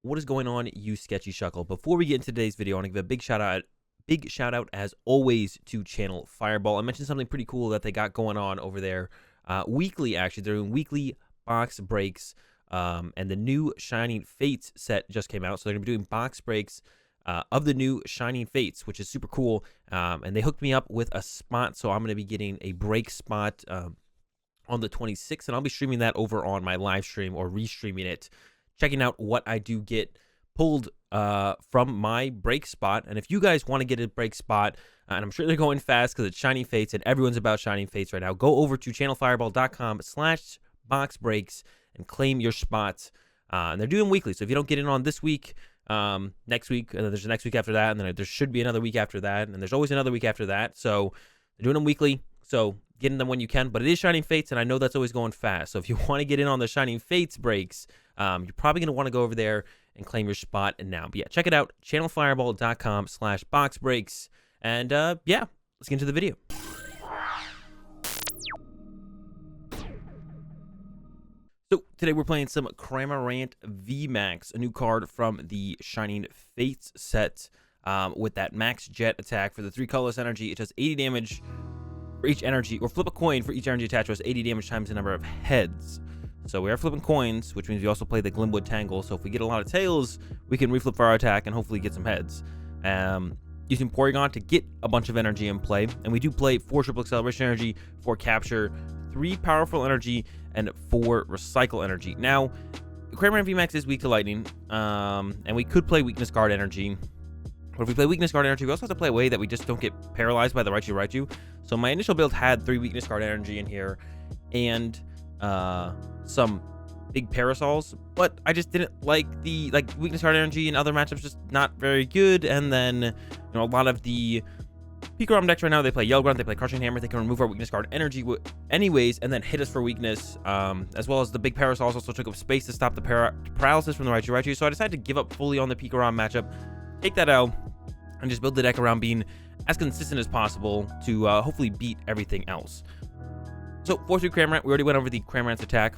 What is going on, you sketchy shuckle? Before we get into today's video, I want to give a big shout out as always to Channel Fireball. I mentioned something pretty cool that they got going on over there weekly. Actually, they're doing weekly box breaks, and the new Shining Fates set just came out, so they're gonna be doing box breaks of the new Shining Fates, which is super cool. And they hooked me up with a spot, so I'm gonna be getting a break spot on the 26th, and I'll be streaming that over on my live stream or restreaming it, checking out what I do get pulled from my break spot. And if you guys want to get a break spot, and I'm sure they're going fast because it's Shining Fates and everyone's about Shining Fates right now, go over to channelfireball.com/boxbreaks and claim your spots. And they're doing weekly, so if you don't get in on this week, next week, and then there's the next week after that, and then there should be another week after that, and there's always another week after that. So they're doing them weekly, so get in them when you can. But it is Shining Fates, and I know that's always going fast. So if you want to get in on the Shining Fates breaks, you're probably going to want to go over there and claim your spot now. But yeah, check it out, channelfireball.com/boxbreaks. And yeah, let's get into the video. So today we're playing some Cramorant VMAX, a new card from the Shining Fates set, with that max jet attack for the 3 colorless energy. It does 80 damage for each energy, or flip a coin for each energy attached to us, 80 damage times the number of heads. So we are flipping coins, which means we also play the Glimwood Tangle. So if we get a lot of tails, we can reflip for our attack and hopefully get some heads. Using Porygon to get a bunch of energy in play. And we do play 4 triple acceleration energy, 4 capture, 3 powerful energy, and 4 recycle energy. Now, Cramorant VMAX is weak to lightning, and we could play weakness guard energy. But if we play weakness guard energy, we also have to play a way that we just don't get paralyzed by the Raichu. So my initial build had 3 weakness guard energy in here, and some big parasols, but I just didn't like the weakness guard energy in other matchups, just not very good. And then a lot of the Pokémon decks right now, they play Yell Grunt, they play Crushing Hammer, they can remove our weakness guard energy anyways and then hit us for weakness, as well as the big parasols also took up space to stop the paralysis from the Raichu. So I decided to give up fully on the Pokémon matchup, take that out, and just build the deck around being as consistent as possible to hopefully beat everything else. So 4-3 Cramorant, we already went over the Cramorant's attack.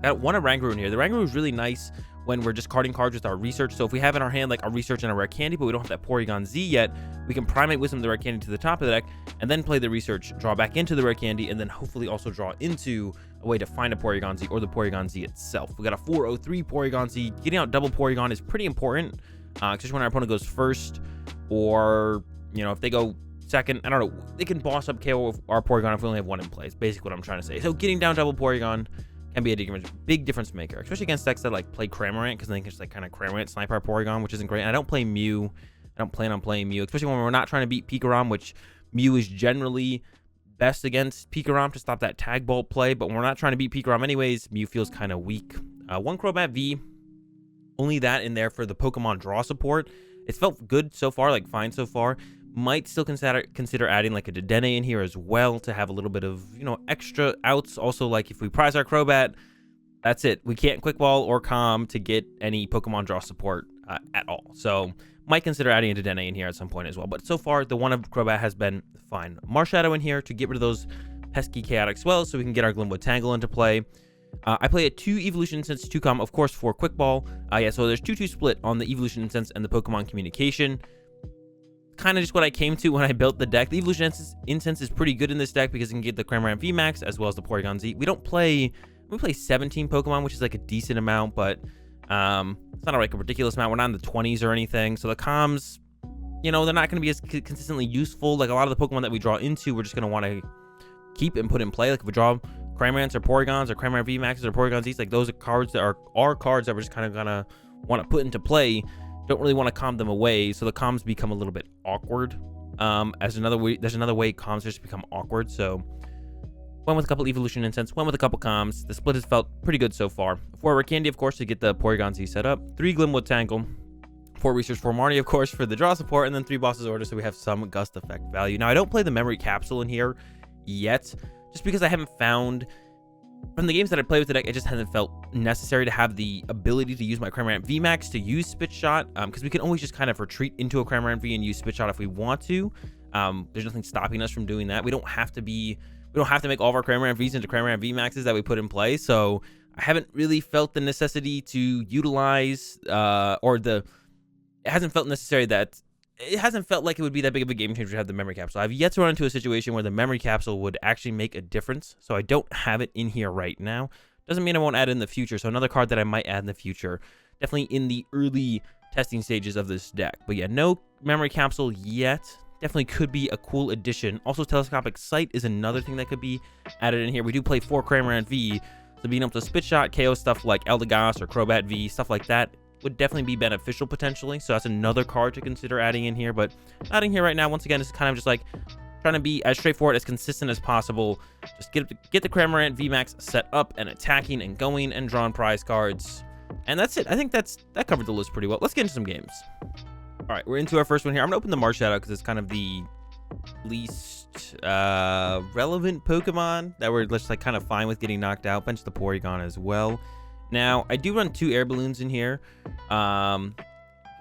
Got one Oranguru in here. The Oranguru is really nice when we're just carding cards with our research. So if we have in our hand like a research and a Rare Candy, but we don't have that Porygon-Z yet, we can Primate Wisdom the Rare Candy to the top of the deck, and then play the research, draw back into the Rare Candy, and then hopefully also draw into a way to find a Porygon-Z or the Porygon-Z itself. We got a 4-0-3 Porygon-Z. Getting out double Porygon is pretty important, especially when our opponent goes first, or if they go second. I don't know. They can boss up KO our Porygon if we only have 1 in play. It's basically what I'm trying to say. So getting down double Porygon can be a big difference maker, especially against decks that play Cramorant, because then they can just kind of Cramorant snipe our Porygon, which isn't great. And I don't play Mew. I don't plan on playing Mew, especially when we're not trying to beat Pikarom, which Mew is generally best against Pikarom to stop that tag bolt play. But when we're not trying to beat Pikarom anyways, Mew feels kind of weak. 1 Crobat V, only that in there for the Pokemon draw support. It's felt good so far, fine so far. Might still consider adding a DAA in here as well to have a little bit of extra outs. Also, if we prize our Crobat, that's it. We can't quick ball or calm to get any Pokemon draw support at all. So might consider adding a DAA in here at some point as well. But so far, the one of Crobat has been fine. Marshadow in here to get rid of those pesky chaotic swells, so we can get our Glimwood Tangle into play. I play a 2 Evolution Incense 2 of course, for quick ball. Yeah, so there's 2-2 split on the Evolution Incense and the Pokemon Communication. Kind of just what I came to when I built the deck. The Evolution Incense is pretty good in this deck because it can get the Cramorant VMAX as well as the Porygon-Z. We play 17 Pokemon, which is a decent amount, but it's not a ridiculous amount. We're not in the 20s or anything. So the comms, they're not going to be as consistently useful. A lot of the Pokemon that we draw into, we're just going to want to keep and put in play. If we draw Cramorants or Porygons or Cramorant VMAXs or Porygon-Zs, those are cards that are cards that we're just kind of going to want to put into play. Don't really want to calm them away, so the comms become a little bit awkward. There's another way comms just become awkward. So went with a couple Evolution Incense, went with a couple comms. The split has felt pretty good so far. 4 Rare Candy, of course, to get the Porygon-Z set up. 3 Glimwood Tangle, 4 Research, 4 Marnie, of course, for the draw support, and then 3 Boss's Order, so we have some Gust effect value. Now I don't play the Memory Capsule in here yet, just because I haven't found, from the games that I play with the deck, it just hasn't felt necessary to have the ability to use my Cramorant VMAX to use Spit Shot, because we can always just kind of retreat into a Cramorant V and use Spit Shot if we want to. There's nothing stopping us from doing that. We don't have to make all of our Cramorant Vs into Cramorant VMAXs that we put in play. So I haven't really felt the necessity to utilize, it hasn't felt necessary that, it hasn't felt like it would be that big of a game changer to have the memory capsule. I've yet to run into a situation where the memory capsule would actually make a difference, so I don't have it in here right now. Doesn't mean I won't add it in the future, so another card that I might add in the future. Definitely in the early testing stages of this deck. But yeah, no memory capsule yet. Definitely could be a cool addition. Also, telescopic sight is another thing that could be added in here. We do play 4 Cramorant V, so being able to spit shot, KO stuff like Eldegoss or Crobat V, stuff like that, would definitely be beneficial potentially. So that's another card to consider adding in here, but not in here right now. Once again, it's kind of just like trying to be as straightforward, as consistent as possible. Just get the Cramorant VMAX set up and attacking and going and drawing prize cards. And that's it. I think that covered the list pretty well. Let's get into some games. All right, we're into our first one here. I'm gonna open the Marshadow because it's kind of the least relevant Pokemon that we're just like kind of fine with getting knocked out. Bench the Porygon as well. Now, I do run 2 air balloons in here.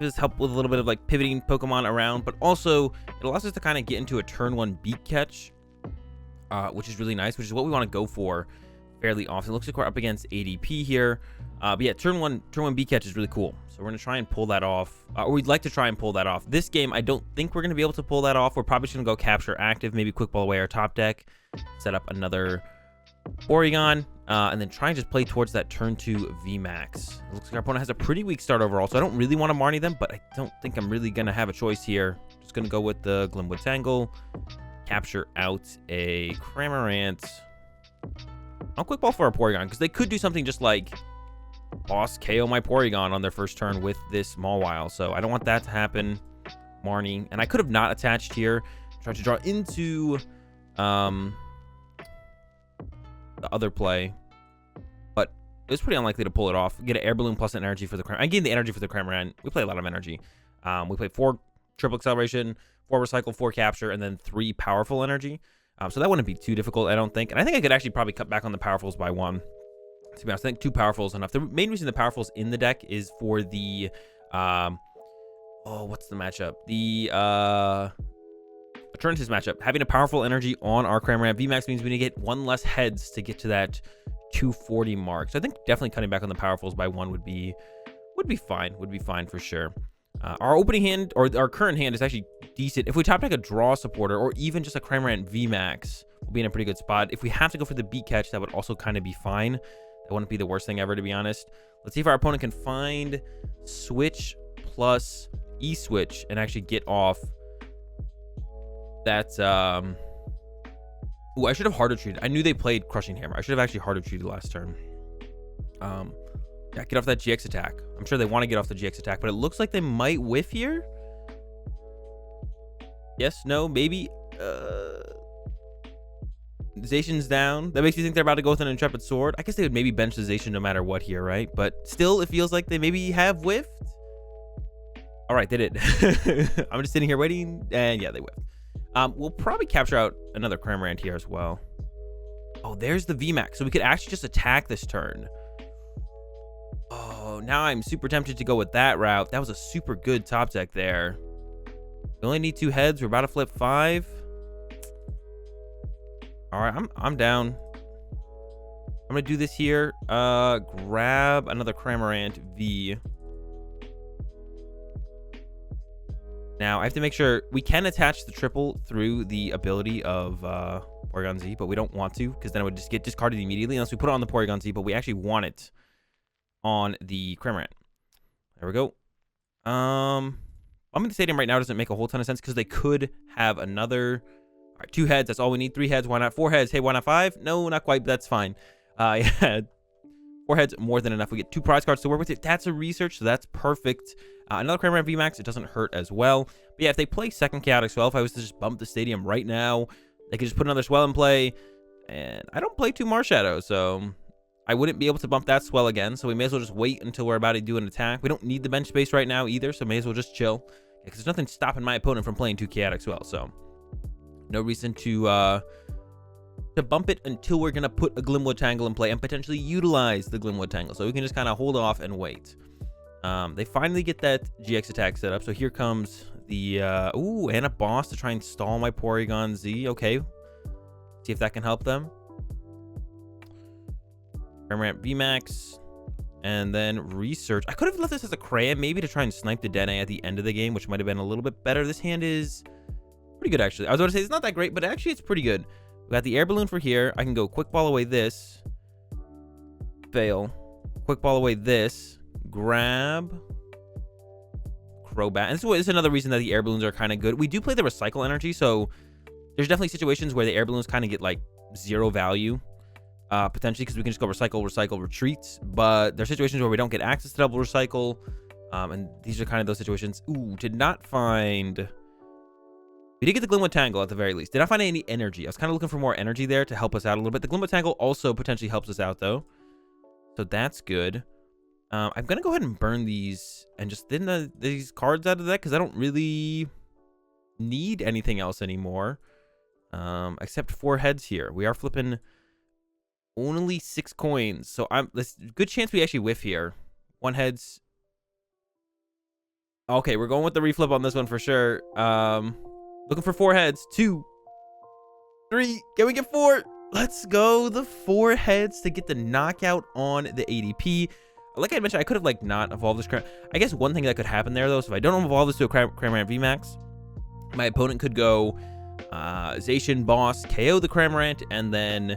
Just help with a little bit of like pivoting Pokemon around, but also it allows us to kind of get into a turn 1 beat catch, which is really nice, which is what we want to go for fairly often. It looks like we're up against ADP here. But yeah, turn one beat catch is really cool. So we're going to try and pull that off, or we'd like to try and pull that off. This game, I don't think we're going to be able to pull that off. We're probably just going to go capture active, maybe quick ball away our top deck, set up another Porygon, and then try and just play towards that turn 2 VMAX. It looks like our opponent has a pretty weak start overall, so I don't really want to Marnie them, but I don't think I'm really going to have a choice here. Just going to go with the Glimwood Tangle, capture out a Cramorant. I'll quick ball for a Porygon, because they could do something just like boss KO my Porygon on their first turn with this Mawile, so I don't want that to happen. Marnie, and I could have not attached here, tried to draw into the other play, but it was pretty unlikely to pull it off. Get an Air Balloon plus an energy for the Cramorant. I gained the energy for the Cramorant. We play a lot of energy. We play 4 triple acceleration, 4 recycle, 4 capture, and then 3 powerful energy. So that wouldn't be too difficult, I don't think. And I think I could actually probably cut back on the powerfuls by 1. To be honest, I think 2 powerfuls is enough. The main reason the powerfuls in the deck is for the what's the matchup? The Eternatus matchup. Having a powerful energy on our Cramorant VMAX means we need to get 1 less heads to get to that 240 mark. So I think definitely cutting back on the powerfuls by 1 would be fine. Would be fine for sure. Our opening hand, or our current hand, is actually decent. If we top deck a draw supporter, or even just a Cramorant VMAX, we'll be in a pretty good spot. If we have to go for the beat catch, that would also kind of be fine. That wouldn't be the worst thing ever, to be honest. Let's see if our opponent can find switch plus E-switch and actually get off that. Ooh, I should have harder treated. I knew they played Crushing Hammer. I should have actually harder treated last turn. Yeah, get off that GX attack. I'm sure they want to get off the GX attack, but it looks like they might whiff here. Yes, no, maybe. Zacian's down. That makes me think they're about to go with an Intrepid Sword. I guess they would maybe bench the Zacian no matter what here, right? But still, it feels like they maybe have whiffed. All right, they did. I'm just sitting here waiting, and yeah, they whiffed. We'll probably capture out another Cramorant here as well. Oh, there's the VMAX. So we could actually just attack this turn. Oh, now I'm super tempted to go with that route. That was a super good top deck there. We only need 2 heads. We're about to flip 5. All right, I'm down. I'm gonna do this here. Grab another Cramorant V. Now I have to make sure we can attach the triple through the ability of Porygon-Z, but we don't want to, because then it would just get discarded immediately unless we put it on the Porygon-Z, but we actually want it on the Cramorant. There we go. I'm in the stadium right now doesn't make a whole ton of sense because they could have another. All right, 2 heads. That's all we need. 3 heads. Why not 4 heads? Hey, why not 5? No, not quite. But that's fine. Yeah, 4 heads, more than enough. We get 2 prize cards to work with it. That's a research, so that's perfect. Another Cramorant VMAX. It doesn't hurt as well. But yeah, if they play second Chaotic Swell, if I was to just bump the stadium right now, they could just put another Swell in play. And I don't play 2 Marshadow, so I wouldn't be able to bump that Swell again. So we may as well just wait until we're about to do an attack. We don't need the bench space right now either, so may as well just chill. Because there's nothing stopping my opponent from playing 2 Chaotic Swell, so no reason to bump it until we're gonna put a Glimwood Tangle in play and potentially utilize the Glimwood Tangle. So we can just kind of hold off and wait. They finally get that GX attack set up. So here comes the ooh, and a boss to try and stall my Porygon-Z. Okay, see if that can help them. Cramorant VMAX, and then research. I could have left this as a cram, maybe to try and snipe the DAA at the end of the game, which might have been a little bit better. This hand is pretty good, actually. I was about to say it's not that great, but actually it's pretty good. We got the air balloon for here. I can go quick ball away this. Fail. Quick ball away this. Grab. Crobat. And this is another reason that the air balloons are kind of good. We do play the recycle energy, so there's definitely situations where the air balloons kind of get like 0 value. Potentially because we can just go recycle, retreats. But there's situations where we don't get access to double recycle. And these are kind of those situations. Ooh, did not find... We did get the Glimwood Tangle at the very least. Did not find any energy. I was kind of looking for more energy there to help us out a little bit. The Glimwood Tangle also potentially helps us out, though. So that's good. I'm going to go ahead and burn these and just thin these cards out of the deck because I don't really need anything else anymore. Except 4 heads here. We are flipping only 6 coins. So there's a good chance we actually whiff here. 1 heads. Okay, we're going with the reflip on this one for sure. Looking for 4 heads. 2, 3. Can we get 4? Let's go. The 4 heads to get the knockout on the ADP. Like I mentioned, I could have like not evolved this. I guess one thing that could happen there though, is if I don't evolve this to a Cramorant VMAX, my opponent could go Zacian Boss, KO the Cramorant, and then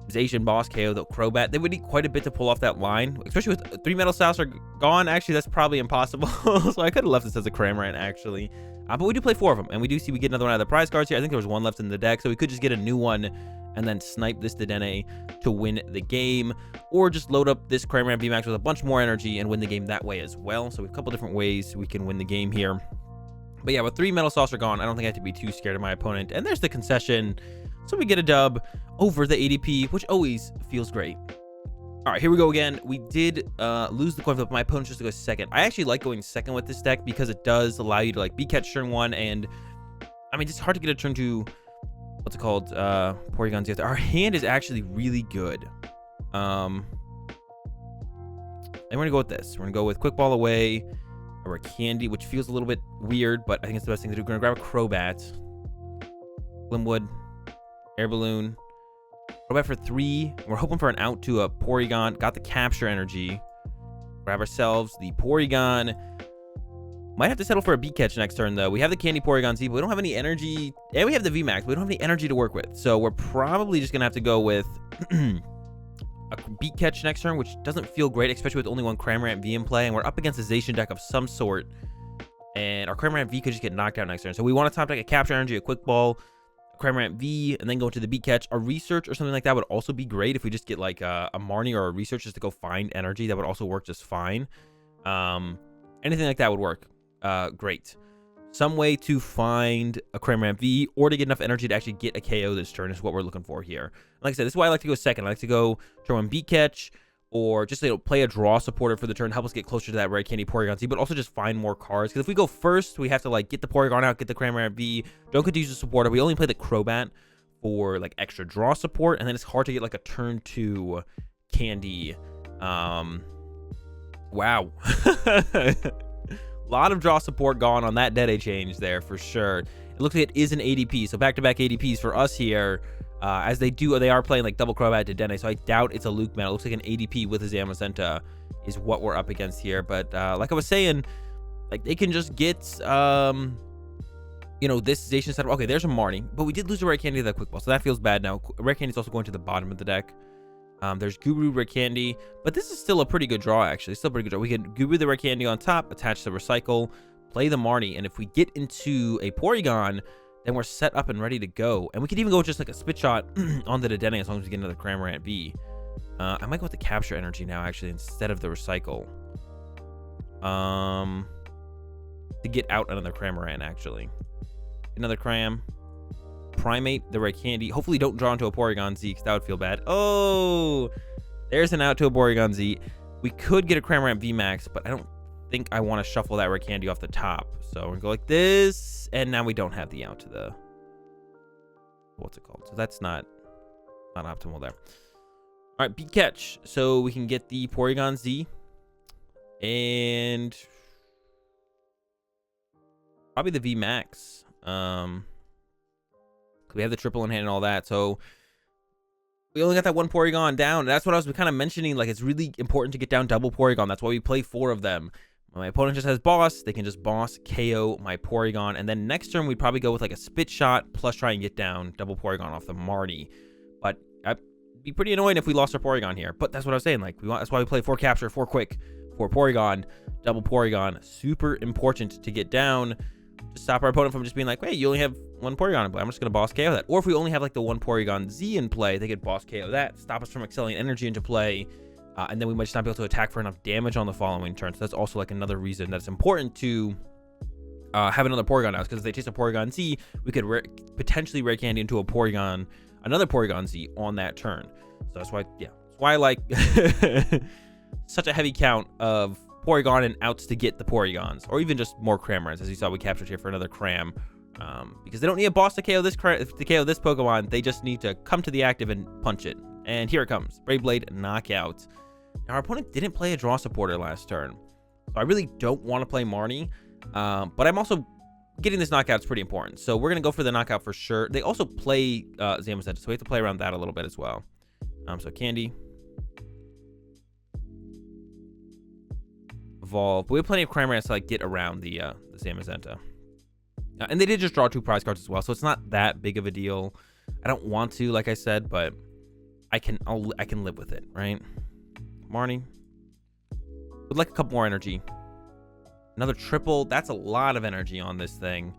Zacian Boss, KO the Crobat. They would need quite a bit to pull off that line, especially with 3 Metal Styles are gone. Actually, that's probably impossible. So I could have left this as a Cramorant actually. But we do play 4 of them, and we do see we get another one out of the prize cards here. I think there was 1 left in the deck, so we could just get a new one and then snipe this DAA to win the game, or just load up this Cramorant VMAX with a bunch more energy and win the game that way as well. So we have a couple different ways we can win the game here. But yeah, with 3 Metal Saucer gone, I don't think I have to be too scared of my opponent. And there's the concession, so we get a dub over the ADP, which always feels great. All right, here we go again. We did lose the coin flip. My opponent just to go second. I actually like going second with this deck because it does allow you to like B-catch turn 1, and I mean, it's hard to get a turn 2. What's it called? Porygon-Z. Our hand is actually really good. And we're gonna go with this. We're gonna go with quick ball away, a Rare Candy, which feels a little bit weird, but I think it's the best thing to do. We're gonna grab a Crobat, Glimwood, Air Balloon, Crobat for 3. We're hoping for an out to a Porygon. Got the Capture Energy. Grab ourselves the Porygon. Might have to settle for a B-catch next turn, though. We have the Candy Porygon-Z, but we don't have any energy. And we have the VMAX, but we don't have any energy to work with. So we're probably just going to have to go with a B-catch next turn, which doesn't feel great, especially with only 1 Cramorant V in play. And we're up against a Zacian deck of some sort. And our Cramorant V could just get knocked out next turn. So we want to top deck a Capture Energy, a Quick Ball, a Cramorant V, and then go into the B-catch. A Research or something like that would also be great if we just get like a Marnie or a Research just to go find energy. That would also work just fine. Anything like that would work. Great. Some way to find a Cramorant V or to get enough energy to actually get a KO this turn is what we're looking for here. Like I said, this is why I like to go second. I like to go turn 1 B-catch or just play a draw supporter for the turn, help us get closer to that Rare Candy Porygon-Z, but also just find more cards. Because if we go first, we have to like get the Porygon out, get the Cramorant V, don't get to use the supporter. We only play the Crobat for like extra draw support, and then it's hard to get like a turn 2 Candy. Wow. A lot of draw support gone on that DAA change there for sure. It looks like it is an ADP, so back-to-back ADPs for us here. As they are playing like double Crobat to DAA, so I doubt it's a LucMetal. It looks like an ADP with a Zamazenta is what we're up against here. But like I was saying, like they can just get this Zacian setup. Okay, there's a Marnie, but we did lose a Rare Candy to that Quick Ball, so that feels bad now. Rare Candy is also going to the bottom of the deck. There's Guru Rare Candy, but this is still a pretty good draw, actually. Still a pretty good draw. We can Guru the Rare Candy on top, attach the Recycle, play the Marnie, and if we get into a Porygon, then we're set up and ready to go. And we could even go just like a spit shot onto the DAA as long as we get another Cramorant V. I might go with the Capture Energy now, actually, instead of the Recycle. To get out another Cramorant, actually. Another Cram. Primate, the Rare Candy. Hopefully don't draw into a Porygon-Z, because that would feel bad. Oh, there's an out to a Porygon-Z. We could get a Cramorant VMAX, but I don't think I want to shuffle that Rare Candy off the top. So we're going to go like this, and now we don't have the out to the... What's it called? So that's not optimal there. All right, B-catch. So we can get the Porygon-Z. And... probably the VMAX. We have the triple in hand and all that, so We only got that one Porygon down. That's what I was kind of mentioning. Like, it's really important to get down double Porygon. That's why we play 4 of them. When my opponent just has boss, they can just boss KO my Porygon. And then next turn, we'd probably go with like a spit shot plus try and get down double Porygon off the Marnie. But I'd be pretty annoying if we lost our Porygon here. But that's what I was saying. Like, that's why we play 4 capture, 4 quick, 4 Porygon, double Porygon. Super important to get down to stop our opponent from just being like, hey, you only have 1 Porygon in play. I'm just going to boss KO that. Or if we only have like the 1 Porygon-Z in play, they could boss KO that, stop us from excelling energy into play. And then we might just not be able to attack for enough damage on the following turn. So that's also like another reason that it's important to have another Porygon out. Because if they chase a Porygon-Z, we could potentially Rare Candy into a Porygon, another Porygon-Z on that turn. So that's why, yeah, that's why I like such a heavy count of Porygon and outs to get the Porygons, or even just more Cramorants, as you saw we captured here for another Cram. Because they don't need a boss to KO this Pokemon. They just need to come to the active and punch it. And here it comes, Brave Blade knockout. Now our opponent didn't play a draw supporter last turn, so I really don't want to play Marnie. But I'm also getting this knockout is pretty important, so we're gonna go for the knockout for sure. They also play Zamazenta, so we have to play around that a little bit as well. So Candy, Evolve. But we have plenty of Cramorants to like get around the Zamazenta. And they did just draw 2 prize cards as well, so it's not that big of a deal. I don't want to, like I said, but I can live with it, right? Marnie would like a couple more energy. Another triple. That's a lot of energy on this thing.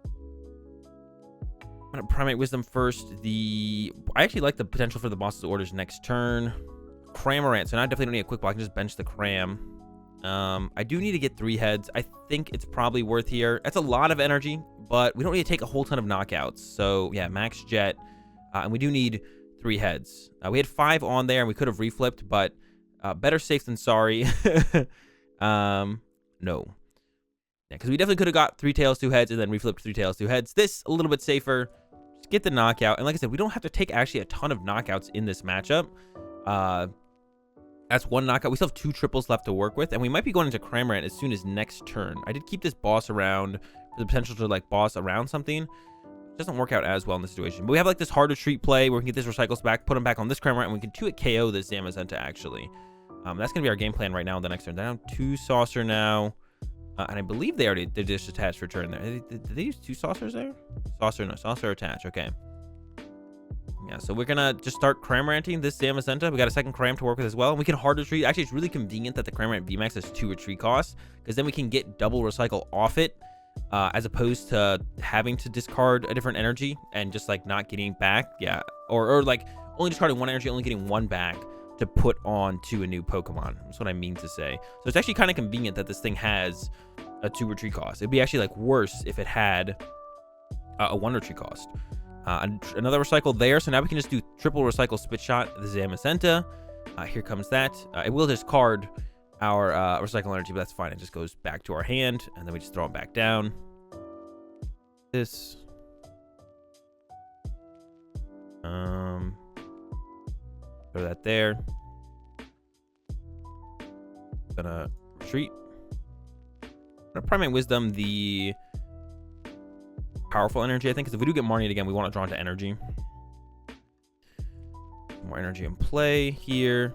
I'm gonna Primate Wisdom first. I actually like the potential for the boss's orders next turn. Cramorant. So now I definitely don't need a quick block. I can just bench the Cram. I do need to get 3 heads. I think it's probably worth here. That's a lot of energy, but we don't need to take a whole ton of knockouts. So yeah, Max Jet, and we do need 3 heads. We had 5 on there, and we could have reflipped, but better safe than sorry. No, yeah, because we definitely could have got 3 tails, 2 heads, and then reflipped 3 tails, 2 heads. This a little bit safer. Just get the knockout, and like I said, we don't have to take actually a ton of knockouts in this matchup. That's 1 knockout. We still have 2 triples left to work with, and we might be going into Cramorant as soon as next turn. I did keep this boss around for the potential to like boss around something. It doesn't work out as well in this situation. But we have like this hard retreat play where we can get this recycles back, put them back on this Cramorant, and we can 2-hit KO this Zamazenta actually. That's gonna be our game plan right now. The next turn, down 2 saucer now, and I believe they already did this attach return there. Did they use 2 saucers there? Saucer, no, saucer attach. Okay. Yeah, so we're gonna just start Cramoranting this Zamazenta. We got a second Cram to work with as well. And we can hard retreat. Actually, it's really convenient that the Cramorant VMAX has 2 retreat costs, because then we can get double recycle off it, as opposed to having to discard a different energy and just like not getting back. Yeah, or like only discarding 1 energy, only getting 1 back to put on to a new Pokemon. That's what I mean to say. So it's actually kind of convenient that this thing has a 2 retreat cost. It'd be actually like worse if it had a 1 retreat cost. Another recycle there, so now we can just do triple recycle spit shot the Zamazenta. Here comes that. It will discard our recycle energy, but that's fine. It just goes back to our hand, and then we just throw it back down. This. Throw that there. Gonna retreat. Gonna Primate Wisdom the Powerful Energy, I think, because if we do get Marnie again, we want to draw into energy. More energy in play here.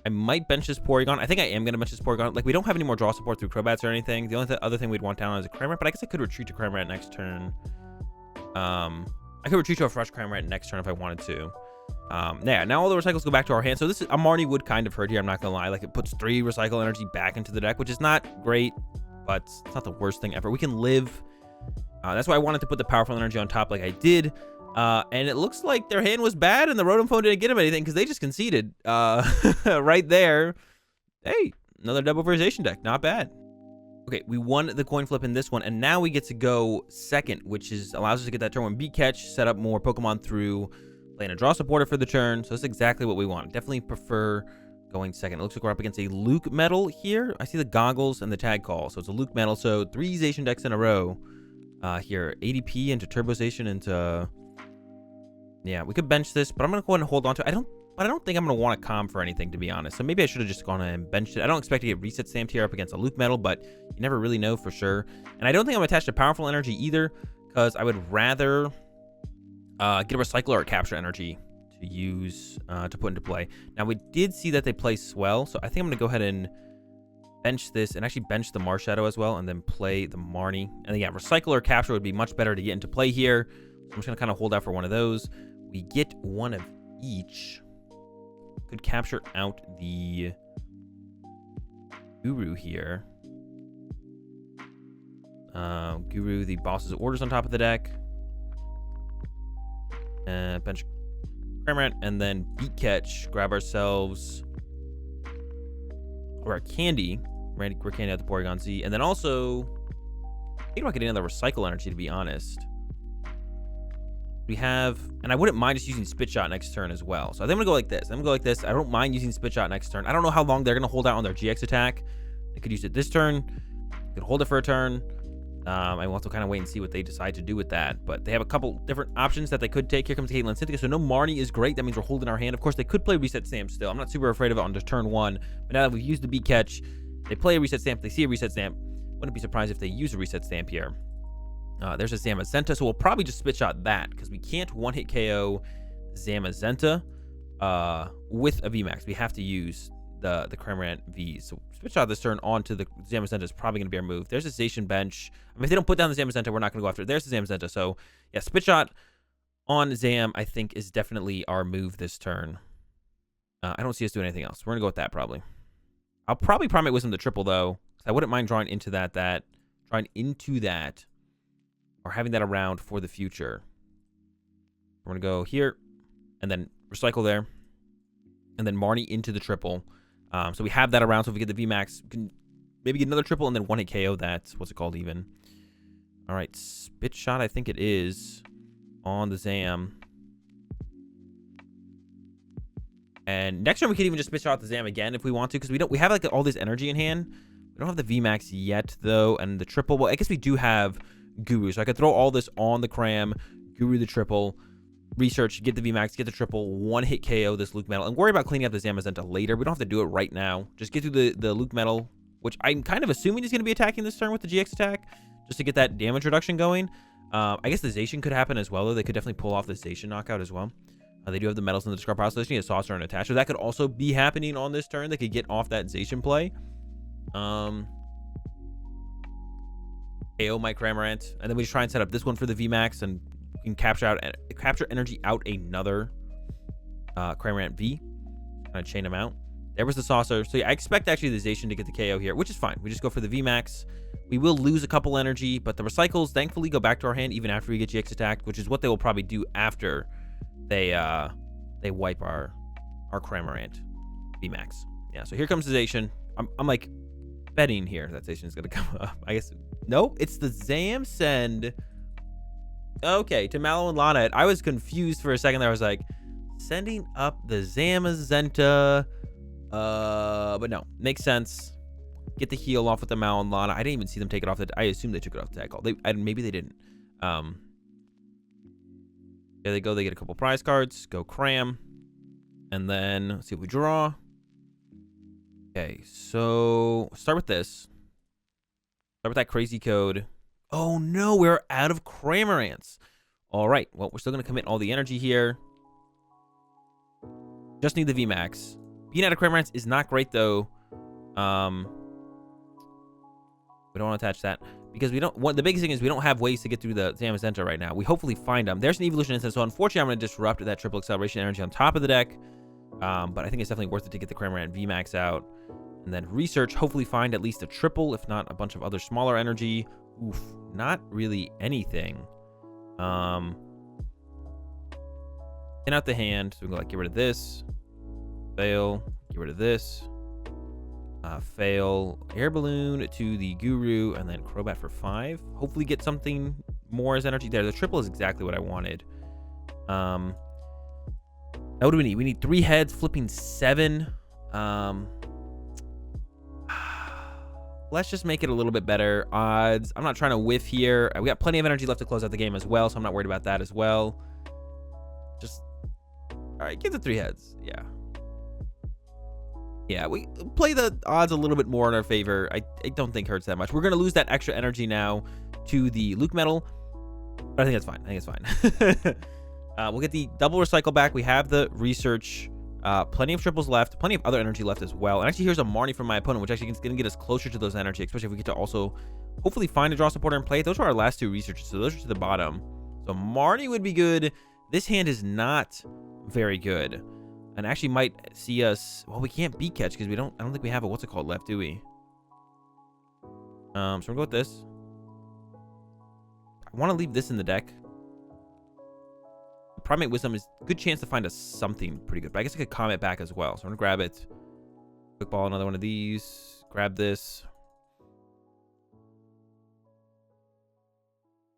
I might bench this Porygon. I think I am going to bench this Porygon. Like, we don't have any more draw support through Crobats or anything. The only other thing we'd want down is a Cramorant, but I guess I could retreat to Cramorant next turn. I could retreat to a fresh Cramorant next turn if I wanted to. Yeah, now all the recycles go back to our hand. So this is a Marnie would kind of hurt here. I'm not going to lie. Like, it puts 3 recycle energy back into the deck, which is not great, but it's not the worst thing ever. We can live. That's why I wanted to put the Powerful Energy on top like I did. And it looks like their hand was bad and the Rotom phone didn't get him anything because they just conceded right there. Hey, another double Verization deck. Not bad. Okay, we won the coin flip in this one, and now we get to go second, which allows us to get that turn 1 beat catch, set up more Pokemon through playing a draw supporter for the turn. So that's exactly what we want. Definitely prefer going second. It looks like we're up against a LucMetal here. I see the goggles and the tag call. So it's a LucMetal. So 3 Zation decks in a row here. ADP into Turbozation into... Yeah, we could bench this, but I'm going to go ahead and hold on to it. I don't think I'm going to want to calm for anything, to be honest. So maybe I should have just gone and benched it. I don't expect to get reset stamped here up against a LucMetal, but you never really know for sure. And I don't think I'm attached to Powerful Energy either, because I would rather get a Recycle or a Capture Energy to use to put into play. Now, we did see that they play Swell, so I think I'm going to go ahead and bench this and actually bench the Marshadow as well, and then play the Marnie. And then, yeah, Recycle or Capture would be much better to get into play here. So I'm just going to kind of hold out for one of those. We get one of each. Could capture out the Guru here. Guru, the boss's orders on top of the deck. Bench Cramorant, and then Beat Catch. Grab ourselves Rare Candy. Rare Candy out the Porygon-Z. And then also, I think about getting another Recycle Energy, to be honest. We have, and I wouldn't mind just using Spit Shot next turn as well. So I think I'm going to go like this. I'm going to go like this. I don't mind using Spit Shot next turn. I don't know how long they're going to hold out on their GX attack. They could use it this turn. They could hold it for a turn. I will have to kind of wait and see what they decide to do with that. But they have a couple different options that they could take. Here comes Caitlyn Cynthia. So no Marnie is great. That means we're holding our hand. Of course, they could play Reset Stamp still. I'm not super afraid of it on just turn 1. But now that we've used the Beat Catch, they play a Reset Stamp. They see a Reset Stamp. Wouldn't be surprised if they use a Reset Stamp here. There's a Zamazenta, so we'll probably just Spit Shot that, because we can't one-hit KO Zamazenta with a VMAX. We have to use the Cramorant V. So Spit Shot this turn onto the Zamazenta is probably going to be our move. There's a Station Bench. I mean, if they don't put down the Zamazenta, we're not going to go after it. There's the Zamazenta. So, yeah, Spit Shot on Zam, I think, is definitely our move this turn. I don't see us doing anything else. We're going to go with that, probably. I'll probably Primate Wisdom the triple, though. I wouldn't mind drawing into that, or having that around for the future. We're going to go here, and then Recycle there, and then Marnie into the triple. So we have that around, so if we get the VMAX, we can maybe get another triple, and then one-hit KO that. What's it called even? All right, Spit Shot, I think it is, on the Zam. And next turn, we could even just Spit Shot the Zam again if we want to, because we have like all this energy in hand. We don't have the VMAX yet, though, and the triple, well, I guess we do have Guru, so I could throw all this on the Cram, Guru the triple, research, get the VMAX, get the triple, one-hit KO this LucMetal, and worry about cleaning up the Zamazenta later. We don't have to do it right now. Just get through the LucMetal, which I'm kind of assuming is going to be attacking this turn with the GX attack, just to get that damage reduction going. I guess the Zation could happen as well, though. They could definitely pull off the Zation knockout as well. They do have the metals in the discard pile, so they just need a Saucer and attach. So that could also be happening on this turn. They could get off that Zation play. KO my Cramorant, and then we just try and set up this one for the VMAX, and we can capture energy out another Cramorant V. Kind of chain them out. There was the Saucer. So yeah, I expect actually the Zation to get the KO here, which is fine. We just go for the VMAX. We will lose a couple energy, but the Recycles thankfully go back to our hand even after we get GX attacked, which is what they will probably do after they wipe our Cramorant VMAX. Yeah, so here comes the Zation. I'm like betting here that Zation is going to come up. I guess, nope, it's the Zam send. Okay, to Mallow and Lana. I was confused for a second there. I was like, sending up the Zamazenta. But no, makes sense. Get the heal off with the Mallow and Lana. I didn't even see them take it off. I assume they took it off the tag call. Maybe they didn't. There they go. They get a couple prize cards. Go Cram. And then let's see what we draw. Okay, so start with this. Start with that crazy code. Oh no, we're out of Cramorants. All right, well, we're still going to commit all the energy here. Just need the VMAX. Being out of Cramorants is not great, though. We don't want to attach that because we don't. The biggest thing is we don't have ways to get through the Zamazenta right now. We hopefully find them. There's an Evolution Incense, so unfortunately, I'm going to disrupt that triple acceleration energy on top of the deck. But I think it's definitely worth it to get the Cramorant VMAX out. And then research, hopefully find at least a triple, if not a bunch of other smaller energy. Oof, not really anything. Get out the hand. So we can like get rid of this. Fail. Get rid of this. Fail. Air Balloon to the Guru, and then Crobat for 5. Hopefully get something more as energy there. The triple is exactly what I wanted. Now what do we need? We need 3 heads, flipping 7. Let's just make it a little bit better odds. I'm not trying to whiff here. We got plenty of energy left to close out the game as well, so I'm not worried about that as well. Just, all right, give the 3 heads. Yeah. Yeah, we play the odds a little bit more in our favor. I don't think hurts that much. We're going to lose that extra energy now to the LucMetal, but I think that's fine. I think it's fine. We'll get the double recycle back. We have the research. Plenty of triples left. Plenty of other energy left as well. And actually, here's a Marnie from my opponent, which actually is going to get us closer to those energy, especially if we get to also hopefully find a draw supporter and play it. Those are our last 2 researches, so those are to the bottom. So Marnie would be good. This hand is not very good. And actually might see us... Well, we can't beat catch because I don't think we have a what's it called left, do we? So we're going to go with this. I want to leave this in the deck. Primate Wisdom is a good chance to find us something pretty good. But I guess I could comment back as well. So I'm going to grab it. Quick ball, another one of these. Grab this.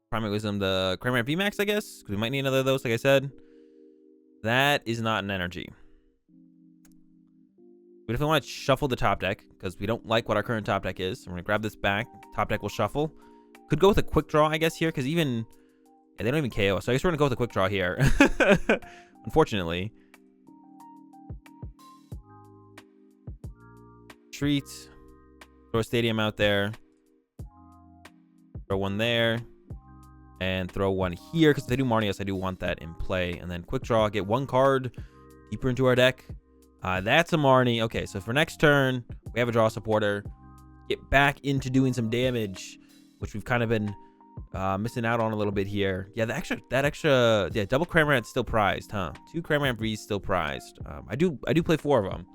Primate Wisdom, the Cramorant VMAX, I guess. Because we might need another of those, like I said. That is not an energy. We definitely want to shuffle the top deck. Because we don't like what our current top deck is. So we're going to grab this back. Top deck will shuffle. Could go with a quick draw, I guess, here. Because even... Yeah, they don't even KO. So I guess we're going to go with a quick draw here. Unfortunately. Treat. Throw a stadium out there. Throw one there. And throw one here. Because if they do Marnie, yes, I do want that in play. And then quick draw. Get one card deeper into our deck. That's a Marnie. Okay, so for next turn, we have a draw supporter. Get back into doing some damage. Which we've kind of been... missing out on a little bit here. Yeah, that extra yeah, double Cramorant still prized, huh? 2 Cramorant V's still prized. I do play 4 of them.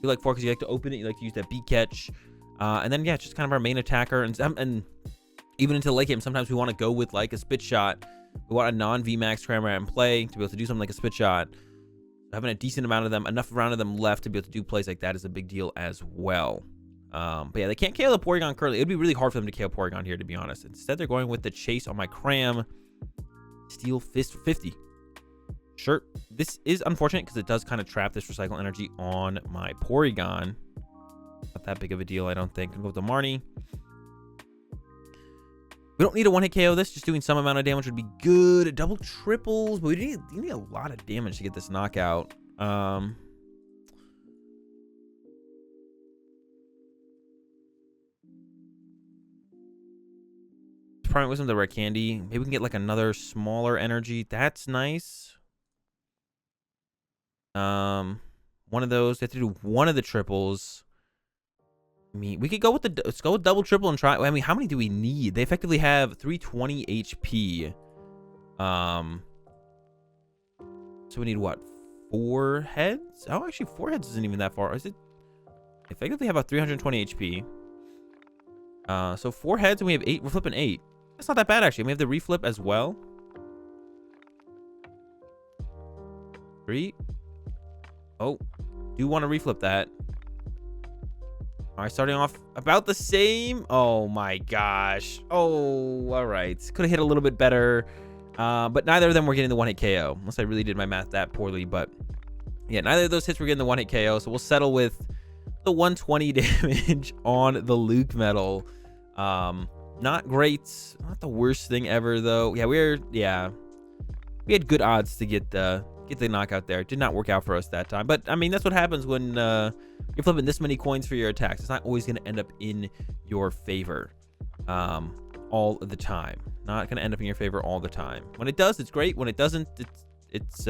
You like 4 because you like to open it, you like to use that beat catch. And then yeah, just kind of our main attacker, and even into the late game, sometimes we want to go with like a spit shot. We want a non-VMAX Cramorant in play to be able to do something like a spit shot. Having a decent amount of them, enough round of them left to be able to do plays like that is a big deal as well. But yeah, they can't KO the Porygon currently. It'd be really hard for them to KO Porygon here, to be honest. Instead, they're going with the chase on my Cram. Steel Fist 50. Sure. This is unfortunate because it does kind of trap this Recycle Energy on my Porygon. Not that big of a deal, I don't think. I'm going to go with the Marnie. We don't need a one-hit KO this. Just doing some amount of damage would be good. Double triples. But you need a lot of damage to get this knockout. Primate Wisdom, the Rare Candy. Maybe we can get like another smaller energy. That's nice. One of those. We have to do one of the triples. I mean, we could go with let's go with double triple and try. I mean, how many do we need? They effectively have 320 HP. So we need what? 4 heads? Oh, actually, 4 heads isn't even that far. Is it? Effectively have about 320 HP. So 4 heads and we have 8. We're flipping 8. That's not that bad, actually. We have the reflip as well. 3. Oh, do want to reflip that. All right, starting off about the same. Oh my gosh. Oh, all right. Could have hit a little bit better. But neither of them were getting the one-hit KO. Unless I really did my math that poorly. But yeah, neither of those hits were getting the one-hit KO. So we'll settle with the 120 damage on the LucMetal. Not great. Not the worst thing ever, though. Yeah, we had good odds to get the knockout there. It did not work out for us that time. But I mean, that's what happens when you're flipping this many coins for your attacks. It's not always going to end up in your favor all the time. Not going to end up in your favor all the time. When it does, it's great. When it doesn't, it's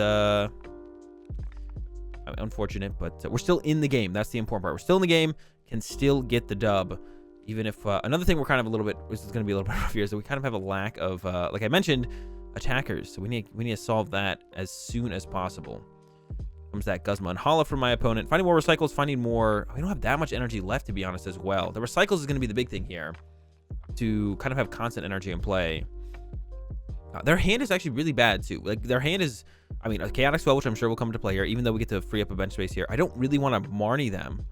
unfortunate. But we're still in the game. That's the important part. We're still in the game. Can still get the dub. Even if another thing we're kind of a little bit, this is going to be a little bit rough here, is that we kind of have a lack of, like I mentioned, attackers. So we need to solve that as soon as possible. Comes that Guzma and Hala from my opponent. Finding more recycles, finding more. We don't have that much energy left, to be honest, as well. The recycles is going to be the big thing here, to kind of have constant energy in play. Their hand is actually really bad too. Like their hand is, I mean, a Chaotic Swell, which I'm sure will come into play here, even though we get to free up a bench space here. I don't really want to Marnie them.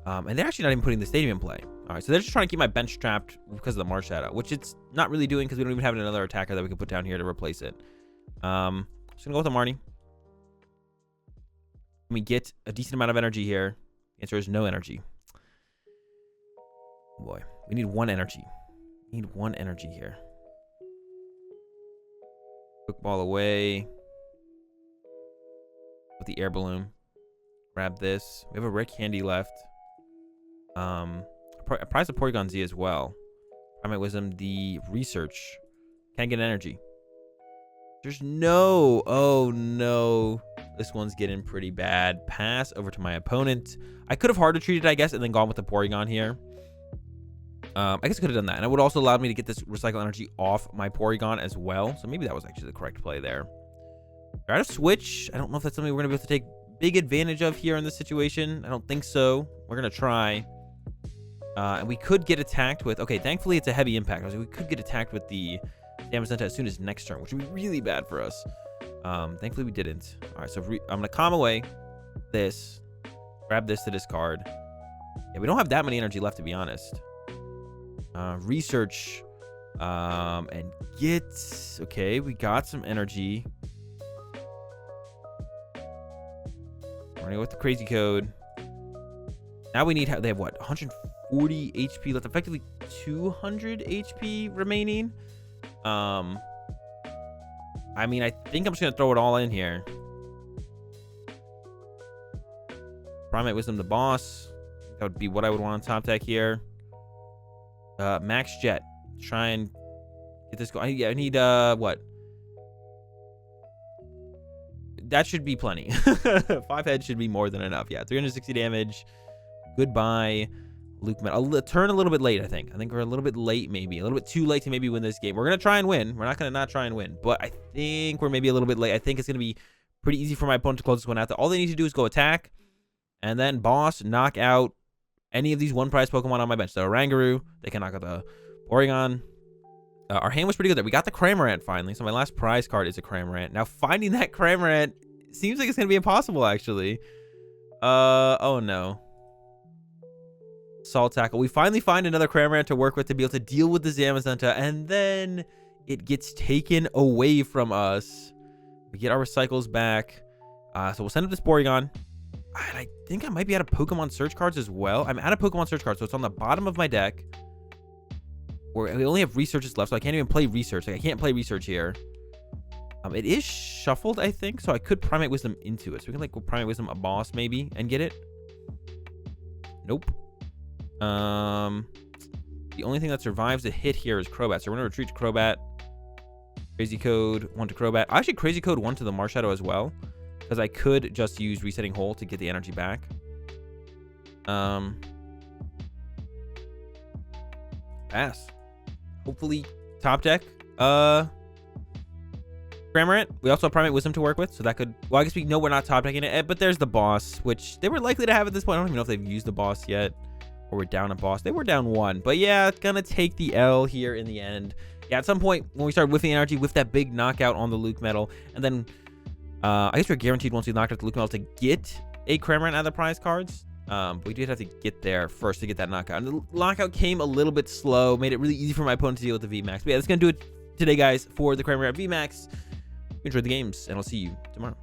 And they're actually not even putting the stadium in play. All right, so they're just trying to keep my bench trapped because of the Marshadow, which it's not really doing because we don't even have another attacker that we can put down here to replace it. Just gonna go with the Marnie. Can we get a decent amount of energy here? The answer is no energy. Oh boy, we need 1 energy. We need 1 energy here. Quick ball away with the air balloon. Grab this. We have a Rare Candy left. A prize of Porygon-Z as well. Primate Wisdom, the research. Can't get energy. There's no. Oh, no. This one's getting pretty bad. Pass over to my opponent. I could have harder treated, I guess, and then gone with the Porygon here. I guess I could have done that. And it would also allowed me to get this Recycle Energy off my Porygon as well. So maybe that was actually the correct play there. Try to switch. I don't know if that's something we're going to be able to take big advantage of here in this situation. I don't think so. We're going to try. And we could get attacked with... Okay, thankfully it's a heavy impact. We could get attacked with the Zamazenta as soon as next turn, which would be really bad for us. Thankfully we didn't. All right, so I'm going to calm away this. Grab this to discard. Yeah, we don't have that many energy left, to be honest. Research. And get... Okay, we got some energy. Running with the crazy code. Now we need... They have what? 140 HP left. Effectively 200 HP remaining. I mean, I think I'm just going to throw it all in here. Primate Wisdom the boss. That would be what I would want on top deck here. Max Jet. Try and get this going. Yeah, I need, what? That should be plenty. 5 heads should be more than enough. Yeah, 360 damage. Goodbye, LucMetal. I'll turn a little bit late, I think. I think we're a little bit late, maybe. A little bit too late to maybe win this game. We're going to try and win. We're not going to not try and win. But I think we're maybe a little bit late. I think it's going to be pretty easy for my opponent to close this one out. All they need to do is go attack. And then boss, knock out any of these one-prize Pokemon on my bench. So Oranguru, they can knock out the Porygon. Our hand was pretty good there. We got the Cramorant finally. So my last prize card is a Cramorant. Now finding that Cramorant seems like it's going to be impossible, actually. Oh no. Salt Tackle. We finally find another Cramorant to work with to be able to deal with the Zamazenta. And then it gets taken away from us. We get our recycles back. So we'll send up this Porygon. And I think I might be out of Pokemon search cards as well. I'm out of Pokemon search cards, so it's on the bottom of my deck. We only have researches left, so I can't even play research. Like, I can't play research here. It is shuffled, I think, so I could Primate Wisdom into it. So we can, like, go Primate Wisdom a boss, maybe, and get it. Nope. The only thing that survives a hit here is Crobat. So we're going to retreat to Crobat. Crazy Code 1 to Crobat. I actually Crazy Code 1 to the Marshadow as well, because I could just use Resetting Hole to get the energy back. Pass. Hopefully top deck. Cramorant. We also have Primate Wisdom to work with, so that could... Well, I guess we know we're not top decking it, but there's the boss, which they were likely to have at this point. I don't even know if they've used the boss yet, or we're down a boss. They were down 1, but yeah, it's gonna take the L here in the end. Yeah, at some point when we start whiffing energy with that big knockout on the LucMetal, and then I guess we're guaranteed once we knock out the LucMetal to get a Cramorant out of the prize cards. But we did have to get there first to get that knockout. And the knockout came a little bit slow, made it really easy for my opponent to deal with the VMAX. But yeah, that's going to do it today, guys, for the Cramorant VMAX. Enjoy the games, and I'll see you tomorrow.